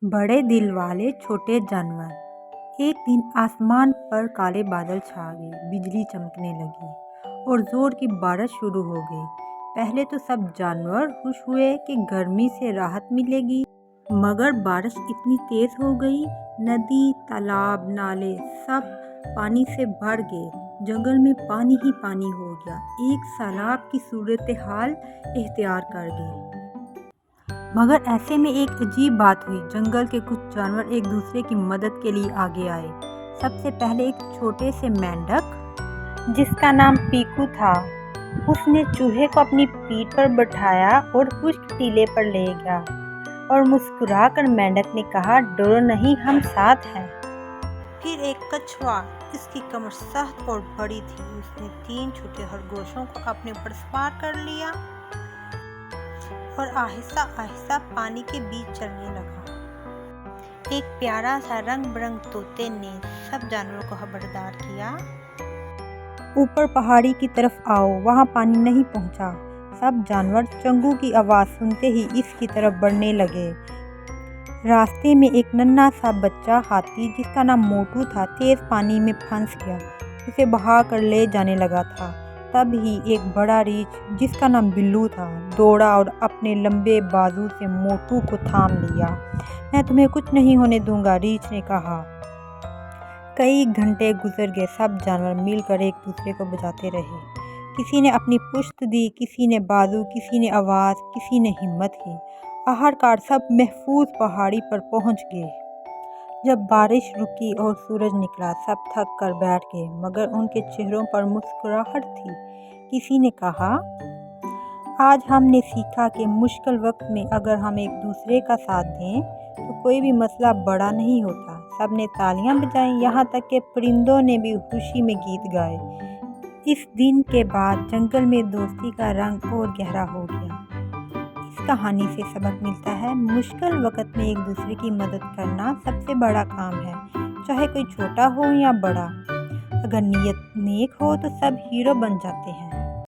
बड़े दिल वाले छोटे जानवर। एक दिन आसमान पर काले बादल छा गए, बिजली चमकने लगी और जोर की बारिश शुरू हो गई। पहले तो सब जानवर खुश हुए कि गर्मी से राहत मिलेगी, मगर बारिश इतनी तेज हो गई, नदी, तालाब, नाले सब पानी से भर गए। जंगल में पानी ही पानी हो गया। एक सैलाब की सूरत हाल इख्तियार कर गई। मगर ऐसे में एक अजीब बात हुई। जंगल के कुछ जानवर एक दूसरे की मदद के लिए आगे आए। सबसे पहले एक छोटे से मेंढक जिसका नाम पीकू था, उसने चूहे को अपनी पीठ पर बैठाया और खुश्क टीले पर ले गया और मुस्कुराकर मेंढक ने कहा, डरो नहीं, हम साथ हैं। फिर एक कछुआ, इसकी कमर सख्त और बड़ी थी, उसने 3 छोटे खरगोशों को अपने ऊपर सवार कर लिया और आहिस्ता आहिस्ता पानी के बीच चलने लगा। एक प्यारा सा रंग बिरंग तोते ने सब जानवरों को खबरदार किया, ऊपर पहाड़ी की तरफ आओ, वहाँ पानी नहीं पहुँचा। सब जानवर चंगू की आवाज़ सुनते ही इसकी तरफ बढ़ने लगे। रास्ते में एक नन्हा सा बच्चा हाथी जिसका नाम मोटू था, तेज पानी में फंस गया, उसे बहा कर ले जाने लगा था। तब ही एक बड़ा रीछ जिसका नाम बिल्लू था दौड़ा और अपने लंबे बाजू से मोटू को थाम लिया। मैं तुम्हें कुछ नहीं होने दूंगा, रीछ ने कहा। कई घंटे गुजर गए, सब जानवर मिलकर एक दूसरे को बचाते रहे। किसी ने अपनी पुश्त दी, किसी ने बाजू, किसी ने आवाज़, किसी ने हिम्मत की। आखिरकार सब महफूज पहाड़ी पर पहुंच गए। जब बारिश रुकी और सूरज निकला, सब थक कर बैठ गए, मगर उनके चेहरों पर मुस्कुराहट थी। किसी ने कहा, आज हमने सीखा कि मुश्किल वक्त में अगर हम एक दूसरे का साथ दें तो कोई भी मसला बड़ा नहीं होता। सबने तालियां बजाईं, यहाँ तक कि परिंदों ने भी खुशी में गीत गाए। इस दिन के बाद जंगल में दोस्ती का रंग और गहरा हो गया। इस कहानी से सबक मिलता है, मुश्किल वक्त में एक दूसरे की मदद करना सबसे बड़ा काम है, चाहे कोई छोटा हो या बड़ा। अगर नीयत नेक हो तो सब हीरो बन जाते हैं।